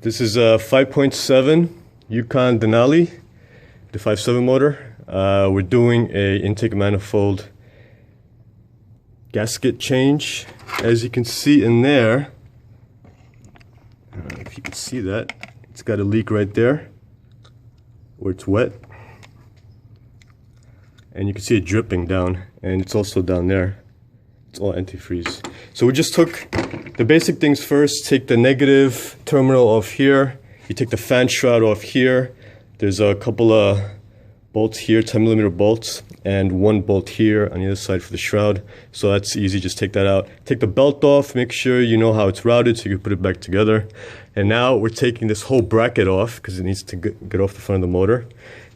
This is a 5.7 Yukon Denali, the 5.7 motor. We're doing a intake manifold gasket change. As you can see in there, I don't know if you can see that, it's got a leak right there where it's wet. And you can see it dripping down, and it's also down there. It's all antifreeze. So we just took the basic things first. Take the negative terminal off here. You take the fan shroud off here. There's a couple of bolts here, 10mm bolts, and one bolt here on the other side for the shroud. So that's easy, just take that out. Take the belt off, make sure you know how it's routed so you can put it back together. And now we're taking this whole bracket off because it needs to get off the front of the motor.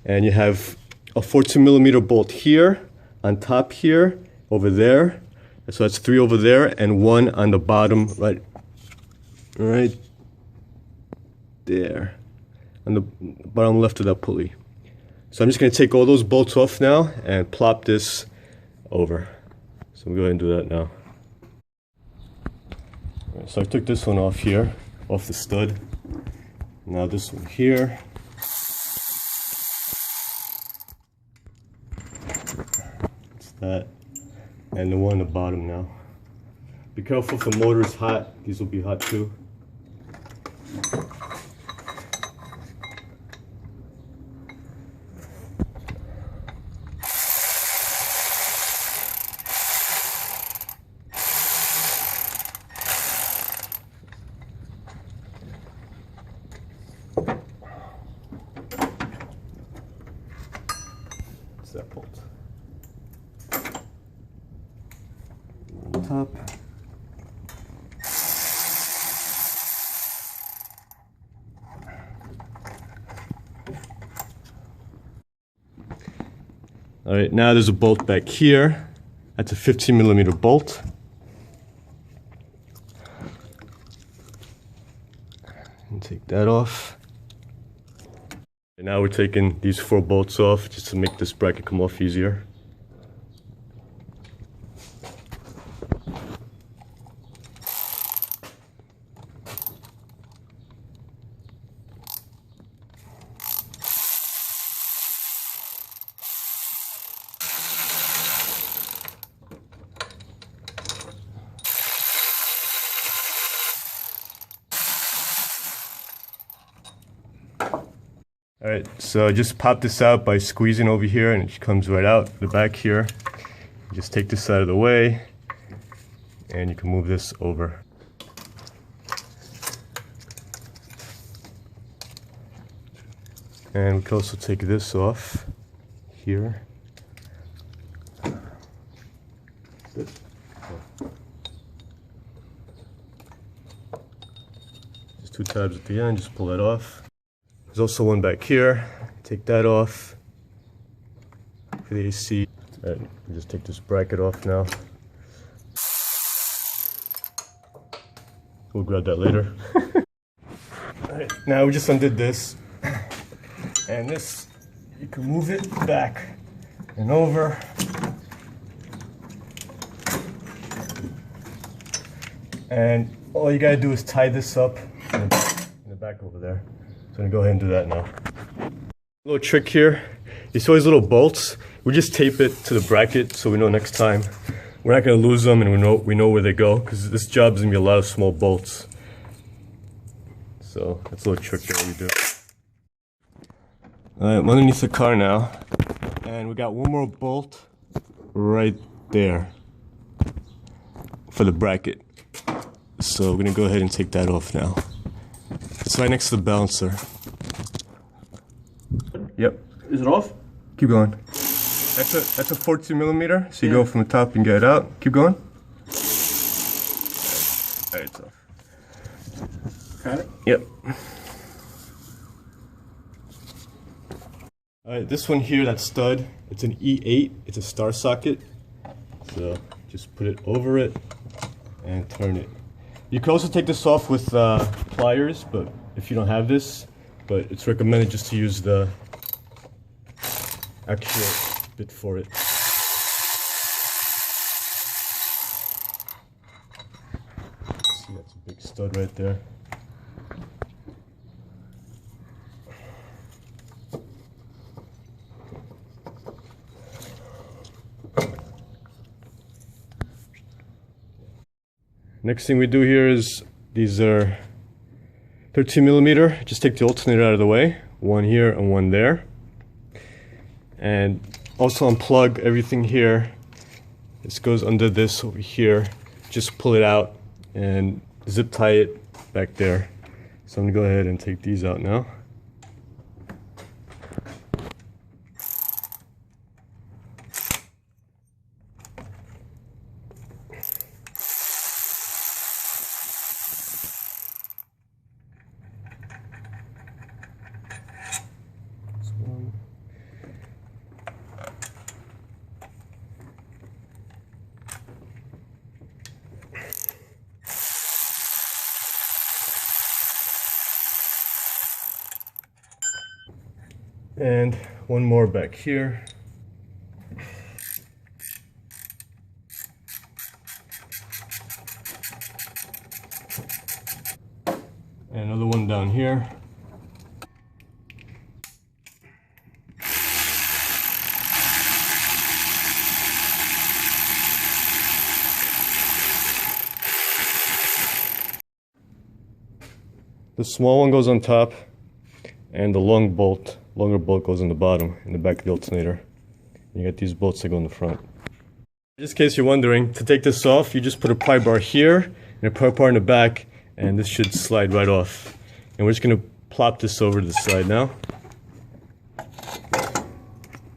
And you have a 14mm bolt here, on top here, over there. So that's 3 over there, and 1 on the bottom, right there, on the bottom left of that pulley. So I'm just going to take all those bolts off now and plop this over. So we'll go ahead and do that now. Right, so I took this one off here, off the stud. Now this one here. It's that. And the one on the bottom now. Be careful if the motor is hot, these will be hot too. It's that bolt. Top. All right, now there's a bolt back here. That's a 15mm bolt. And take that off. And now we're taking these 4 bolts off just to make this bracket come off easier. Alright, so just pop this out by squeezing over here and it comes right out the back here. You just take this out of the way and you can move this over. And we can also take this off here. Just 2 tabs at the end, just pull that off. There's also one back here. Take that off for the AC. And just take this bracket off now. We'll grab that later. Alright, now we just undid this. And this, you can move it back and over. And all you gotta do is tie this up in the back over there. So I'm gonna go ahead and do that now. Little trick here, you see these little bolts? We just tape it to the bracket so we know next time we're not gonna lose them and we know where they go, because this job is gonna be a lot of small bolts. So that's a little trick that we do. Alright, I'm underneath the car now, and we got one more bolt right there for the bracket. So we're gonna go ahead and take that off now. It's right next to the balancer. Yep. Is it off? Keep going. That's a 14mm. So you go from the top and get it out. Keep going. Alright, it's off. Got it? Yep. Alright, this one here, that stud, it's an E8. It's a star socket. So just put it over it and turn it. You can also take this off with pliers, but if you don't have this, but it's recommended just to use the actual bit for it. See, that's a big stud right there. Next thing we do here is, these are 13mm. Just take the alternator out of the way. One here and one there. And also unplug everything here. This goes under this over here. Just pull it out and zip tie it back there. So I'm gonna go ahead and take these out now. And one more back here. And another one down here. The small one goes on top, and the longer bolt goes on the bottom, in the back of the alternator. You got these bolts that go in the front. Just in case you're wondering, to take this off, you just put a pry bar here and a pry bar in the back, and this should slide right off. And we're just going to plop this over to the side now.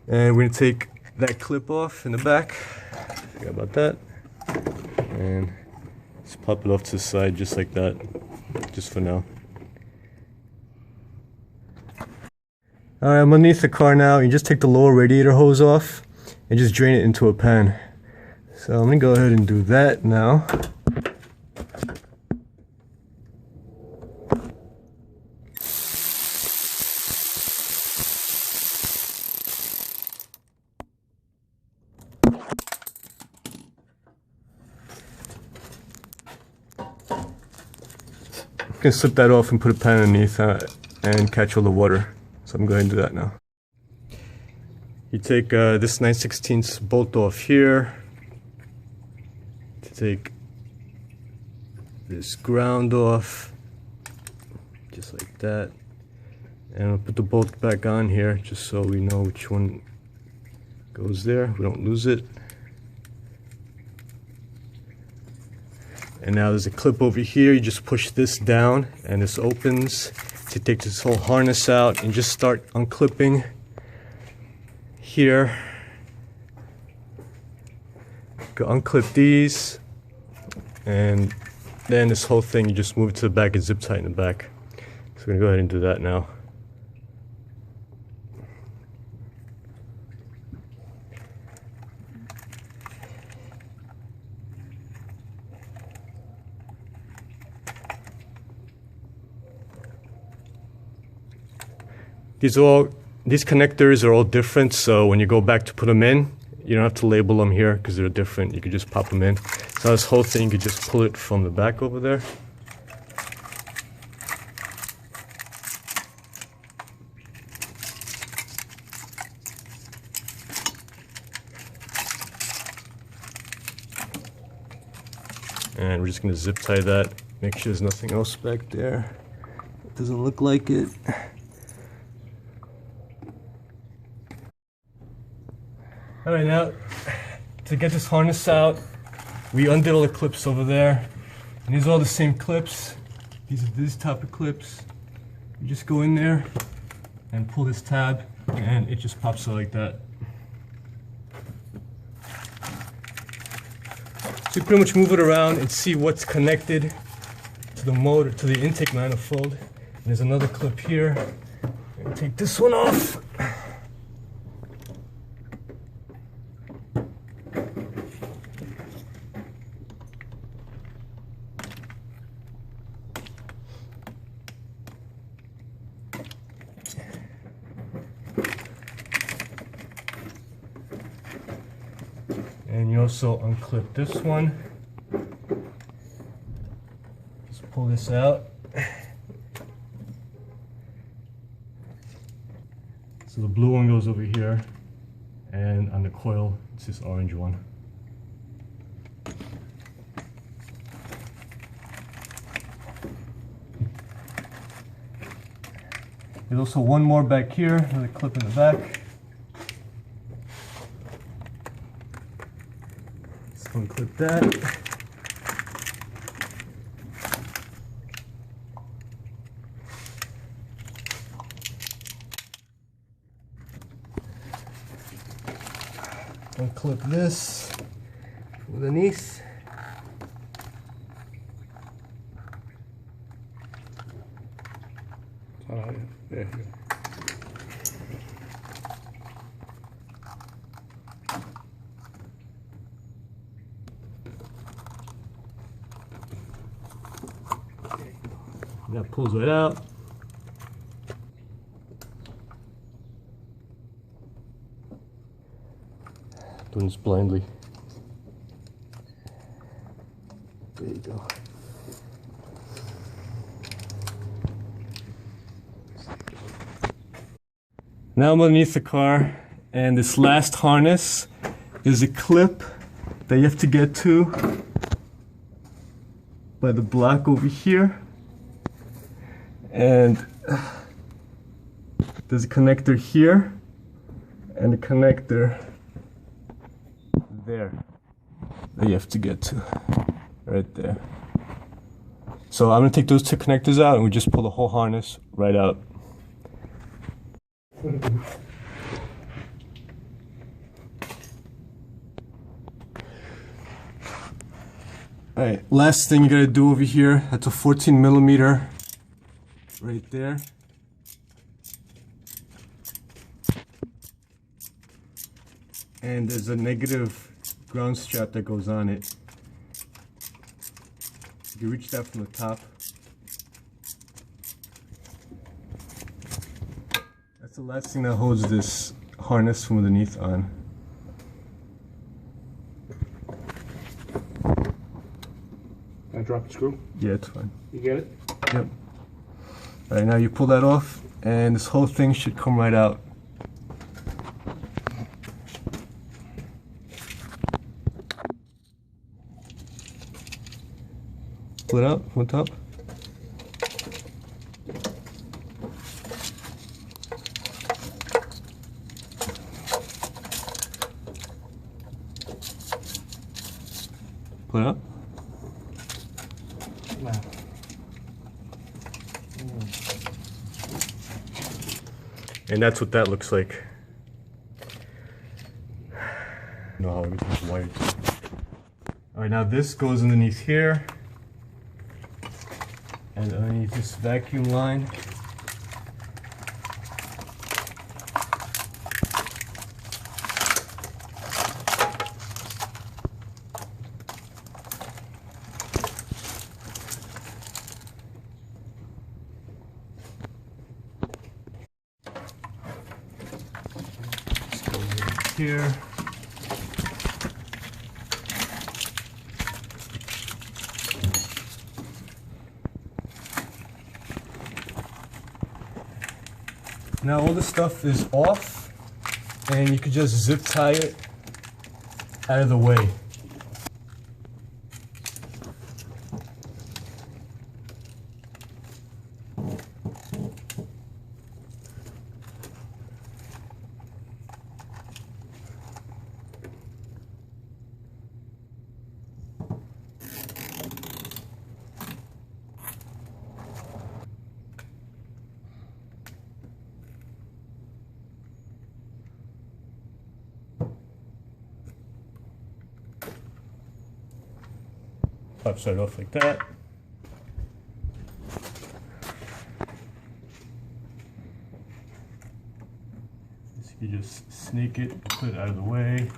And we're going to take that clip off in the back. Forgot about that. And just pop it off to the side just like that, just for now. Alright, I'm underneath the car now. You just take the lower radiator hose off and just drain it into a pan. So I'm going to go ahead and do that now. I'm going to slip that off and put a pan underneath and catch all the water. So I'm going to do that now. You take this 9/16 bolt off here. To take this ground off, just like that. And I'll put the bolt back on here just so we know which one goes there. We don't lose it. And now there's a clip over here. You just push this down and this opens. To take this whole harness out and just start unclipping here. Go unclip these, and then this whole thing you just move it to the back and zip tie in the back. So we're gonna go ahead and do that now. These connectors are all different, so when you go back to put them in, you don't have to label them here because they're different. You can just pop them in. So this whole thing, you can just pull it from the back over there. And we're just going to zip tie that. Make sure there's nothing else back there. It doesn't look like it. Alright, now to get this harness out, we undid all the clips over there. And these are all the same clips. These are these type of clips. You just go in there and pull this tab, and it just pops out like that. So you pretty much move it around and see what's connected to the motor, to the intake manifold. And there's another clip here. And take this one off. And you also unclip this one. Just pull this out. So the blue one goes over here, and on the coil, it's this orange one. There's also one more back here, another clip in the back. Just unclip that. Unclip this underneath. There you go. That pulls right out. Doing this blindly. There you go. Now I'm underneath the car, and this last harness is a clip that you have to get to by the block over here. And there's a connector here and a connector there that you have to get to, right there. So I'm gonna take those two connectors out and we just pull the whole harness right out. Alright, last thing you gotta do over here, that's a 14mm right there. And there's a negative ground strap that goes on it. You reach that from the top. That's the last thing that holds this harness from underneath on. Can I drop the screw? Yeah, it's fine. You get it? Yep. Alright, now you pull that off and this whole thing should come right out. Pull it out from the top. Pull it out. Wow. And that's what that looks like. You know how everything's wired. Alright, now this goes underneath here. And underneath this vacuum line. This goes in here. Now all this stuff is off, and you could just zip tie it out of the way. Pops right off like that. So you just snake it, put it out of the way.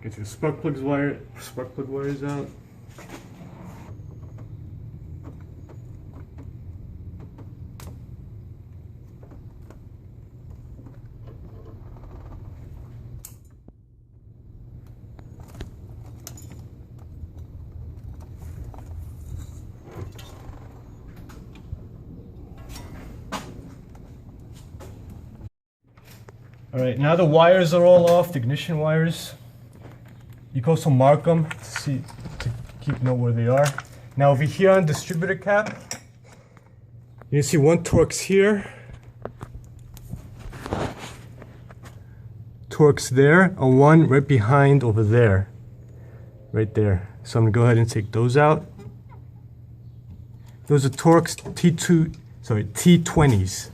Get your spark plug wires out. Alright, now the wires are all off, the ignition wires. You can also mark them to keep note where they are. Now over here on distributor cap, you can see one Torx here, Torx there, and one right behind over there. Right there. So I'm gonna go ahead and take those out. Those are Torx T20s.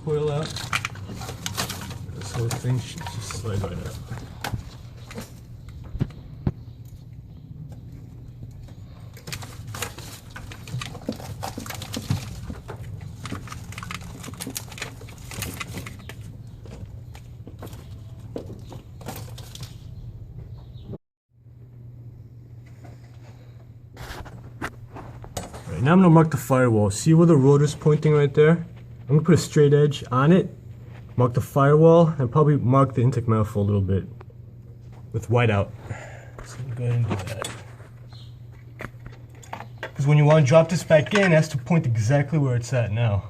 Coil out. This whole thing should just slide right out. Right, now I'm gonna mark the firewall. See where the rotor's pointing right there? I'm gonna put a straight edge on it, mark the firewall, and probably mark the intake manifold a little bit with whiteout. So let me go ahead and do that. Because when you want to drop this back in, it has to point exactly where it's at now.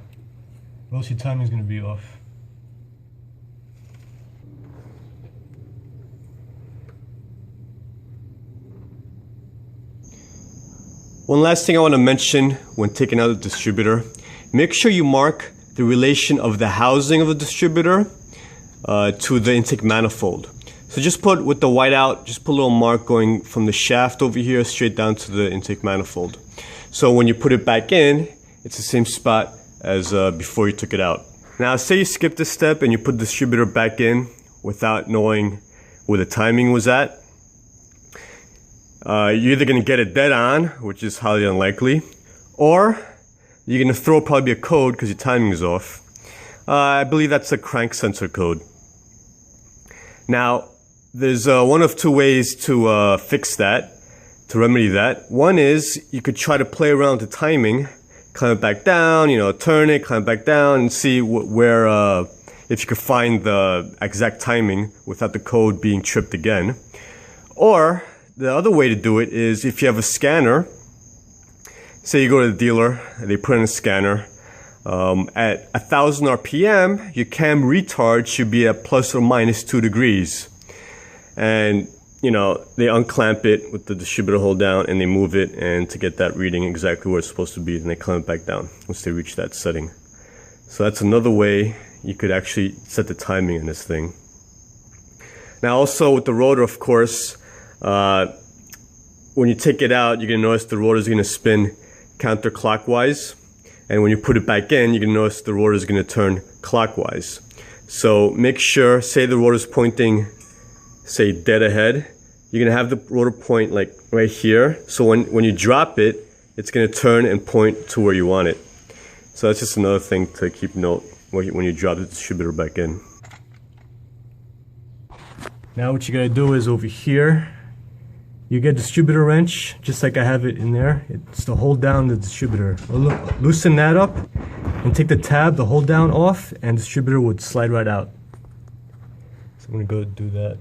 Or else your timing's gonna be off. One last thing I want to mention when taking out the distributor, make sure you mark the relation of the housing of the distributor to the intake manifold. So just put, with the whiteout, just put a little mark going from the shaft over here straight down to the intake manifold. So when you put it back in, it's the same spot as before you took it out. Now say you skip this step and you put the distributor back in without knowing where the timing was at. You're either going to get it dead on, which is highly unlikely, or you're going to throw probably a code because your timing is off. I believe that's a crank sensor code. Now, there's one of two ways to fix that, to remedy that. One is you could try to play around with the timing, climb it back down, turn it, climb it back down, and see where, if you could find the exact timing without the code being tripped again. Or the other way to do it is if you have a scanner. Say you go to the dealer, they put in a scanner. At 1000 RPM, your cam retard should be at plus or minus 2 degrees. And, they unclamp it with the distributor hold down and they move it, and to get that reading exactly where it's supposed to be, then they clamp it back down once they reach that setting. So that's another way you could actually set the timing in this thing. Now also with the rotor, of course, when you take it out, you're going to notice the rotor is going to spin counterclockwise, and when you put it back in, you're going to notice the rotor is going to turn clockwise. So make sure, say the rotor is pointing, say dead ahead, you're going to have the rotor point like right here, so when you drop it, it's going to turn and point to where you want it. So that's just another thing to keep note when you drop the distributor back in. Now what you got to do is over here, you get a distributor wrench, just like I have it in there. It's to hold down the distributor. Loosen that up and take the tab, the hold down off, and the distributor would slide right out. So I'm gonna go do that.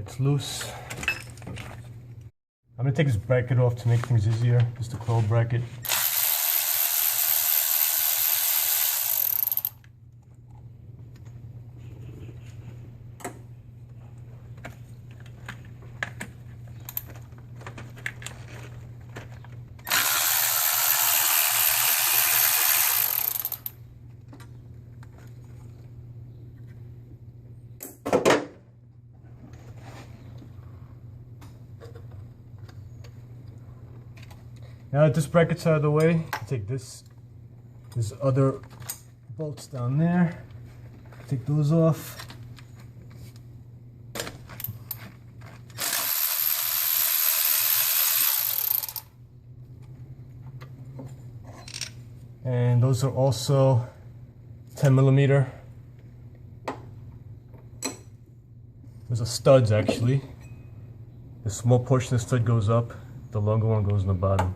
It's loose. I'm gonna take this bracket off to make things easier, just a coil bracket. Now that this bracket's out of the way, take this. There's other bolts down there. Take those off. And those are also 10mm. Those are studs actually. The small portion of the stud goes up, the longer one goes in the bottom.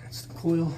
That's the coil.